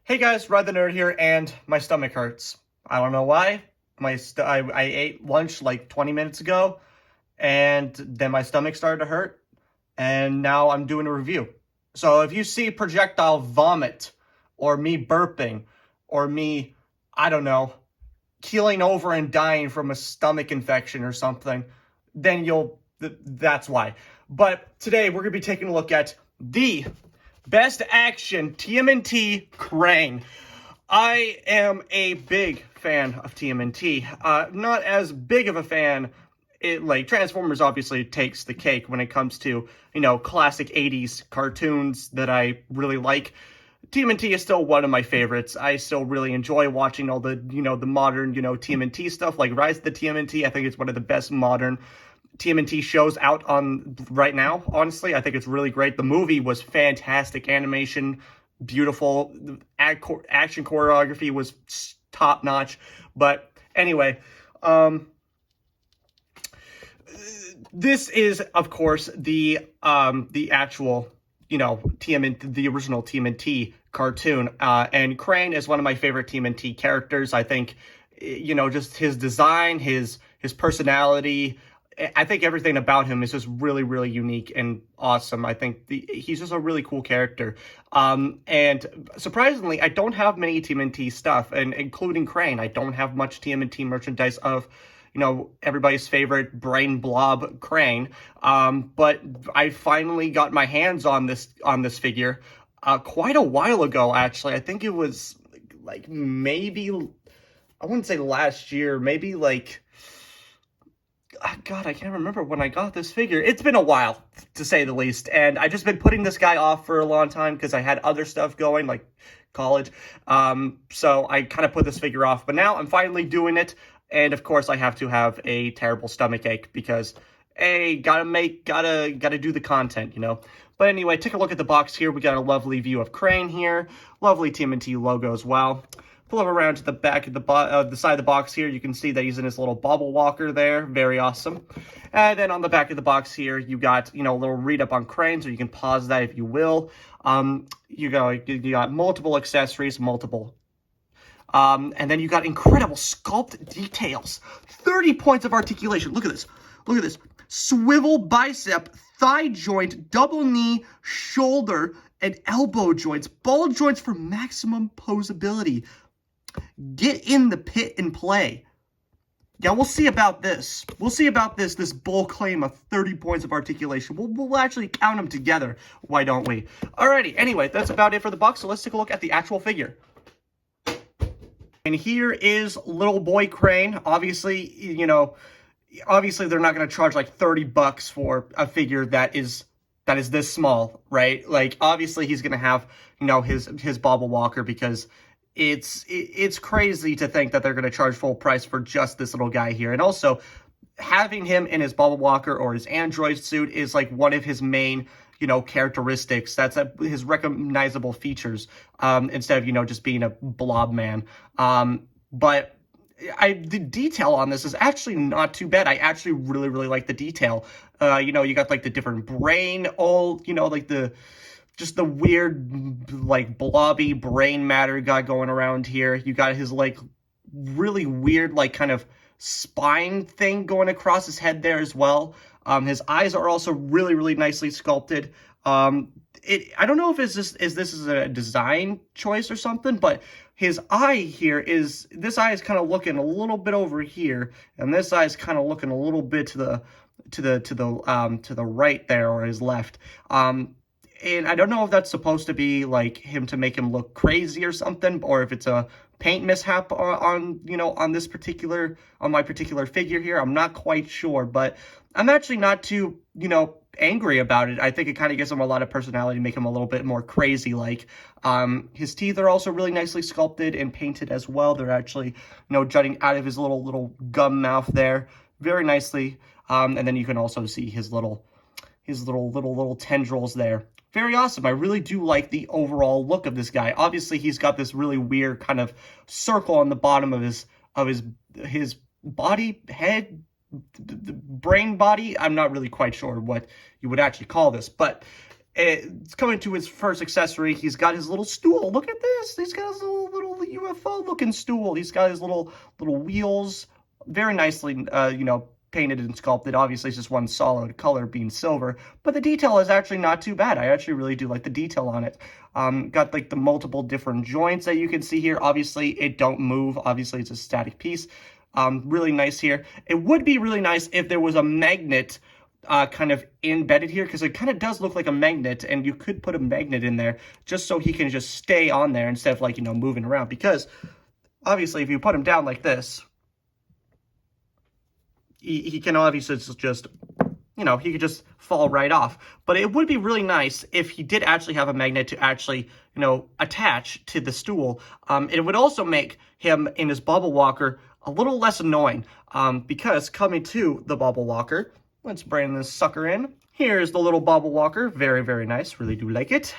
Hey guys, Ride the Nerd here, and my stomach hurts. I don't know why. I ate lunch like 20 minutes ago, and then my stomach started to hurt, and now I'm doing a review. So if you see projectile vomit, or me burping, or me, I don't know, keeling over and dying from a stomach infection or something, then that's why. But today we're going to be taking a look at the Best Action TMNT Krang. I am a big fan of TMNT. Not as big of a fan. Like Transformers obviously takes the cake when it comes to, classic 80s cartoons that I really like. TMNT is still one of my favorites. I still really enjoy watching all the, the modern, TMNT stuff, like Rise of the TMNT. I think it's one of the best modern TMNT shows out on right now. Honestly, I think it's really great. The movie was fantastic. Animation, beautiful. Action choreography was top notch. But anyway, this is, of course, the actual, TMNT, the original TMNT cartoon. And Krang is one of my favorite TMNT characters. I think, just his design, his personality. I think everything about him is just really, really unique and awesome. I think he's just a really cool character. And surprisingly, I don't have many TMNT stuff, and including Krang. I don't have much TMNT merchandise of, everybody's favorite brain blob Krang. But I finally got my hands on this figure quite a while ago, actually. I think it was like maybe, I wouldn't say last year, maybe like, God, I can't remember when I got this figure. It's been a while, to say the least, and I've just been putting this guy off for a long time because I had other stuff going, like college. So I kind of put this figure off, but now I'm finally doing it, and of course I have to have a terrible stomach ache because, hey, gotta do the content, But anyway, take a look at the box here. We got a lovely view of Krang here, lovely TMNT logo as well. Pull him around to the back of the side of the box here. You can see that he's in his little bobble walker there. Very awesome. And then on the back of the box here, you got, a little read up on Krang, so you can pause that if you will. You got multiple accessories, and then you got incredible sculpt details. 30 points of articulation. Look at this. Look at this. Swivel bicep, thigh joint, double knee, shoulder, and elbow joints. Ball joints for maximum posability. Get in the pit and play. Yeah, we'll see about this. We'll see about this bold claim of 30 points of articulation. We'll actually count them together. Why don't we? Alrighty, anyway, that's about it for the box, so let's take a look at the actual figure. And here is little boy Krang. Obviously, obviously they're not going to charge like 30 bucks for a figure that is this small, right? Like, obviously he's going to have, his bobble walker, because it's crazy to think that they're going to charge full price for just this little guy here. And also, having him in his bobble walker or his android suit is like one of his main, characteristics. That's his recognizable features, instead of, just being a blob man. But the detail on this is actually not too bad. I actually really, really like the detail. You got like the different brain, like just the weird, like, blobby brain matter guy going around here. You got his, like, really weird, like, kind of spine thing going across his head there as well. His eyes are also really, really nicely sculpted. I don't know if this is a design choice or something, but his eye here this eye is kind of looking a little bit over here, and this eye is kind of looking a little bit to the right there, or his left. And I don't know if that's supposed to be like him to make him look crazy or something, or if it's a paint mishap on my particular figure here. I'm not quite sure, but I'm actually not too, angry about it. I think it kind of gives him a lot of personality, make him a little bit more crazy like. His teeth are also really nicely sculpted and painted as well. They're actually, jutting out of his little gum mouth there very nicely. And then you can also see his little tendrils there. Very awesome. I really do like the overall look of this guy. Obviously, he's got this really weird kind of circle on the bottom of his body, head, brain body. I'm not really quite sure what you would actually call this, but It's coming to his first accessory. He's got his little stool. Look at this. He's got his little UFO looking stool. He's got his little wheels, very nicely, you know, painted and sculpted. Obviously, it's just one solid color being silver, but the detail is actually not too bad. I actually really do like the detail on it. Got like the multiple different joints that you can see here. Obviously, it don't move. Obviously, it's a static piece. Really nice here. It would be really nice if there was a magnet kind of embedded here, because it kind of does look like a magnet, and you could put a magnet in there just so he can just stay on there instead of, like, you know, moving around. Because obviously, if you put him down like this, he can obviously just, you know, he could just fall right off. But it would be really nice if he did actually have a magnet to actually, you know, attach to the stool. It would also make him in his bubble walker a little less annoying, because coming to the bubble walker, let's bring this sucker in. Here's the little bubble walker. Very, very nice. Really do like it.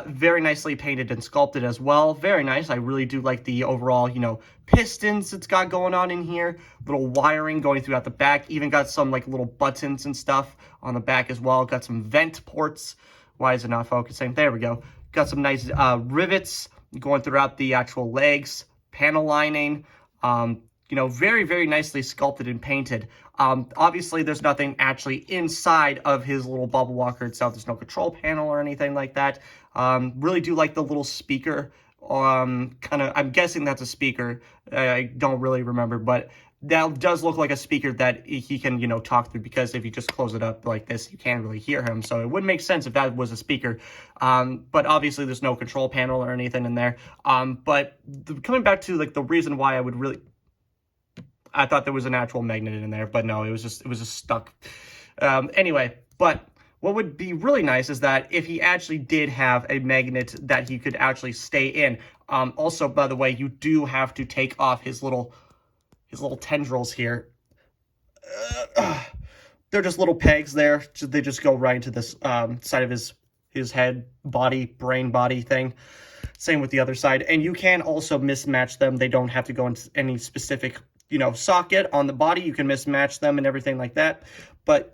Very nicely painted and sculpted as well. Very nice. I really do like the overall, you know, pistons it's got going on in here. Little wiring going throughout the back. Even got some, like, little buttons and stuff on the back as well. Got some vent ports. Why is it not focusing? There we go. Got some nice rivets going throughout the actual legs. Panel lining. You know, very, very nicely sculpted and painted. Obviously, there's nothing actually inside of his little bubble walker itself. There's no control panel or anything like that. Really do like the little speaker. Kind of, I'm guessing that's a speaker. I don't really remember, but that does look like a speaker that he can, you know, talk through, because if you just close it up like this, you can't really hear him. So it would make sense if that was a speaker. But obviously, there's no control panel or anything in there. But coming back to, like, the reason why I thought there was an actual magnet in there, but no, it was just stuck. Anyway, but what would be really nice is that if he actually did have a magnet that he could actually stay in. Also, by the way, you do have to take off his little tendrils here. They're just little pegs there. They just go right into this side of his head, brain body thing. Same with the other side. And you can also mismatch them. They don't have to go into any specific, you know, socket on the body. You can mismatch them and everything like that. But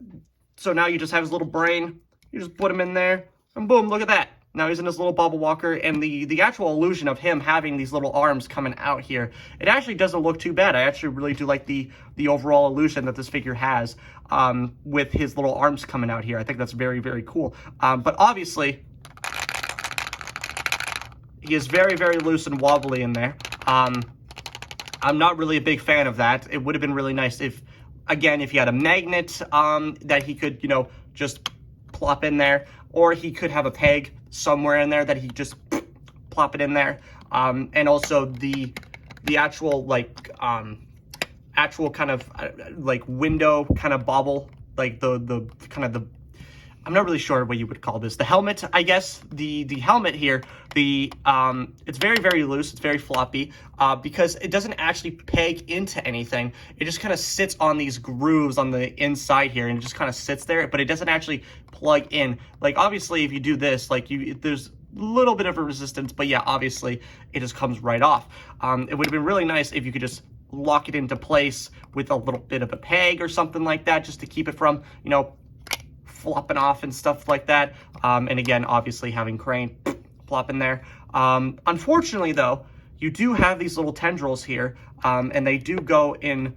so now you just have his little brain. You just put him in there, and boom, look at that. Now he's in his little bubble walker, and the actual illusion of him having these little arms coming out here, it actually doesn't look too bad. I actually really do like the overall illusion that this figure has with his little arms coming out here. I think that's very, very cool. But obviously, he is very, very loose and wobbly in there. I'm not really a big fan of that. It would have been really nice if, again, if he had a magnet that he could, you know, just plop in there, or he could have a peg somewhere in there that he just plop it in there. And also the actual, like, actual kind of like window kind of bobble, like the kind of the, I'm not really sure what you would call this. The helmet, I guess. The helmet here, it's very, very loose. It's very floppy because it doesn't actually peg into anything. It just kind of sits on these grooves on the inside here, and it just kind of sits there, but it doesn't actually plug in. Like, obviously, if you do this, like, there's a little bit of a resistance, but yeah, obviously, it just comes right off. It would have been really nice if you could just lock it into place with a little bit of a peg or something like that, just to keep it from, you know, flopping off and stuff like that. And again, obviously having Krang plop in there. Unfortunately, though, you do have these little tendrils here, and they do go in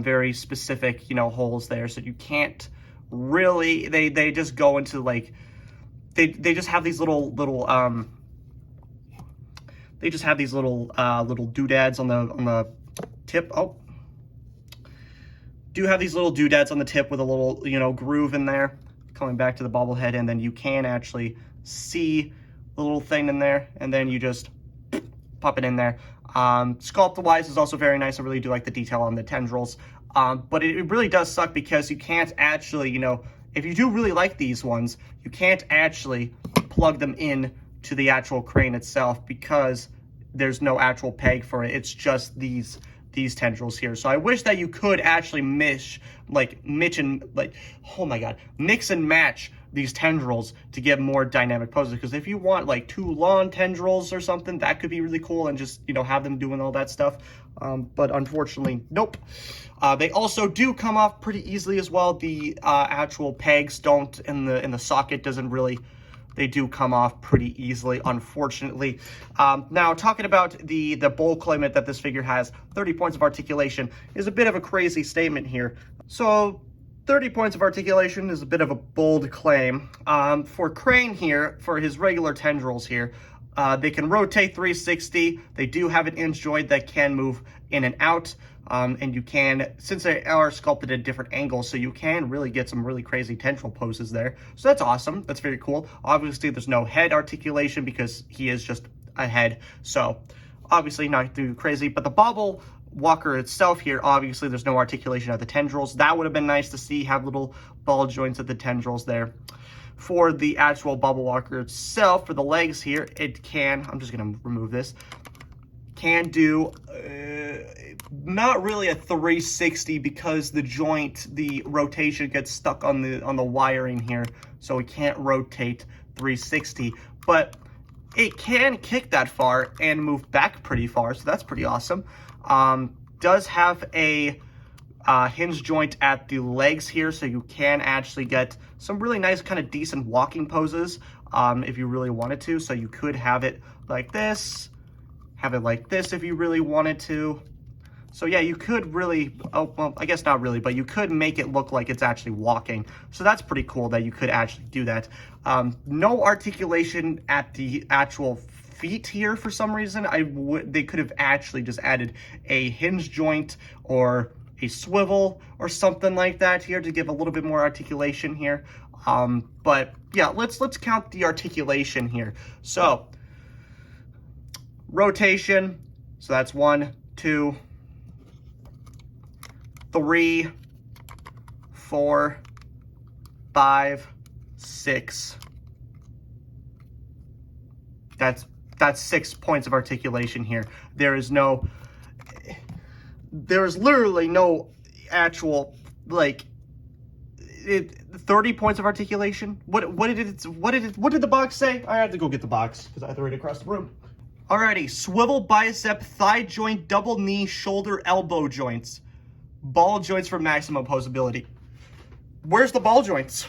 very specific, you know, holes there. So you can't really, they just go into, like, they just have these little they just have these little doodads on the tip. Oh, do have these little doodads on the tip with a little, you know, groove in there, coming back to the bobblehead, and then you can actually see the little thing in there, and then you just pop it in there. Sculpt-wise is also very nice. I really do like the detail on the tendrils, but it really does suck because you can't actually, you know, if you do really like these ones, you can't actually plug them in to the actual crane itself because there's no actual peg for it. It's just these tendrils here. So I wish that you could actually mix and match these tendrils to get more dynamic poses. Because if you want like 2 long tendrils or something, that could be really cool, and just, you know, have them doing all that stuff. But unfortunately, nope. They also do come off pretty easily as well. The actual pegs don't, in the socket doesn't really they do come off pretty easily, unfortunately. Now, talking about the bold claimant that this figure has, 30 points of articulation, is a bit of a crazy statement here. So 30 points of articulation is a bit of a bold claim. For Krang here, for his regular tendrils here, they can rotate 360. They do have an hinge joint that can move in and out. And you can, since they are sculpted at different angles, so you can really get some really crazy tendril poses there. So that's awesome. That's very cool. Obviously, there's no head articulation because he is just a head. So obviously not too crazy. But the bobble walker itself here, obviously there's no articulation of the tendrils. That would have been nice to see, have little ball joints at the tendrils there. For the actual bubble walker itself, for the legs here, it can, I'm just going to remove this, can do not really a 360 because the joint, the rotation gets stuck on the wiring here, so it can't rotate 360, but it can kick that far and move back pretty far, so that's pretty awesome. Does have a hinge joint at the legs here, so you can actually get some really nice kind of decent walking poses if you really wanted to. So you could have it like this, have it like this if you really wanted to. So yeah, you could really, oh, well, I guess not really, but you could make it look like it's actually walking. So that's pretty cool that you could actually do that. No articulation at the actual feet here for some reason. They could have actually just added a hinge joint or a swivel or something like that here to give a little bit more articulation here. But yeah, let's count the articulation here. So rotation, so that's 1, 2, 3, 4, 5, 6. That's 6 points of articulation here. There is literally no actual, like, 30 points of articulation. What did the box say? I had to go get the box because I threw it across the room. Alrighty, swivel bicep, thigh joint, double knee, shoulder, elbow joints. Ball joints for maximum posability. Where's the ball joints?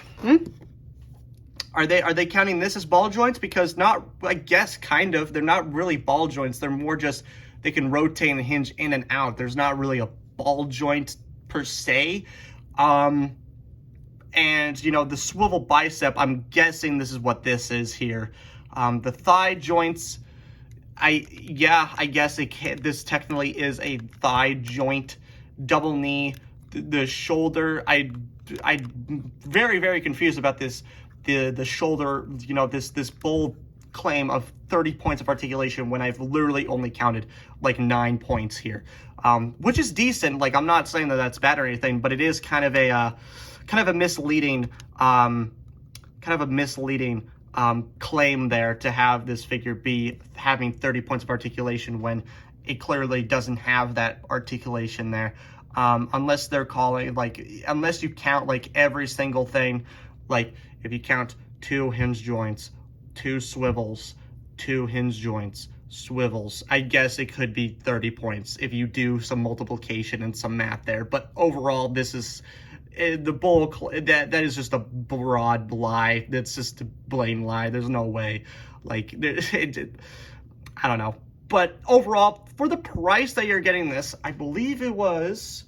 Are they counting this as ball joints? Because not, I guess, kind of. They're not really ball joints. They're more just, they can rotate and hinge in and out. There's not really a ball joint per se. And, you know, the swivel bicep, I'm guessing this is what this is here. The thigh joints, I guess this technically is a thigh joint. Double knee, the shoulder, I'm very, very confused about this. The shoulder, you know, this bold claim of 30 points of articulation when I've literally only counted like 9 points here, which is decent. Like, I'm not saying that that's bad or anything, but it is kind of a misleading, claim there to have this figure be having 30 points of articulation when it clearly doesn't have that articulation there. Unless they're calling, like, unless you count like every single thing, like if you count 2 hinge joints, 2 swivels, 2 hinge joints, swivels, I guess it could be 30 points if you do some multiplication and some math there. But overall, this is the bull, that is just a broad lie. That's just a blatant lie. There's no way. Like, I don't know. But overall, for the price that you're getting this, I believe it was,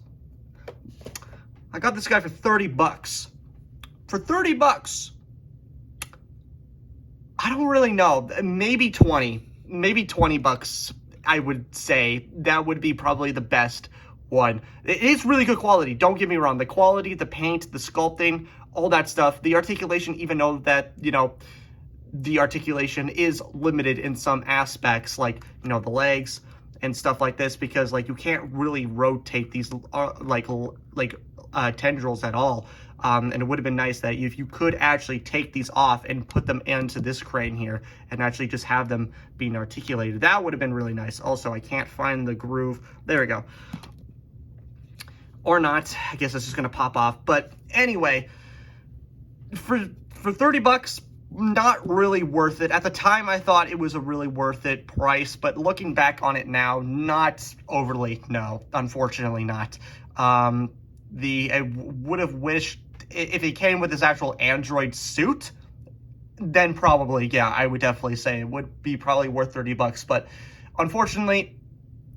I got this guy for 30 bucks. For 30 bucks, I don't really know, maybe 20 bucks, I would say. That would be probably the best one. It is really good quality, don't get me wrong. The quality, the paint, the sculpting, all that stuff, the articulation, even though that, you know, the articulation is limited in some aspects, like, you know, the legs and stuff like this, because like you can't really rotate these tendrils at all. And it would have been nice that if you could actually take these off and put them into this crane here and actually just have them being articulated. That would have been really nice. Also, I can't find the groove. There we go. Or not. I guess it's just going to pop off. But anyway, for 30 bucks, not really worth it. At the time, I thought it was a really worth it price, but looking back on it now, not overly, no, unfortunately not. I would have wished if it came with this actual Android suit, then probably, yeah, I would definitely say it would be probably worth $30. But unfortunately,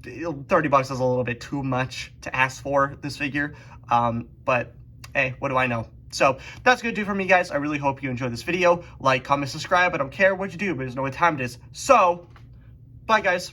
$30 is a little bit too much to ask for this figure. But hey, what do I know? So that's going to do for me, guys. I really hope you enjoyed this video. Like, comment, subscribe. I don't care what you do, but there's no what time it is. So, bye, guys.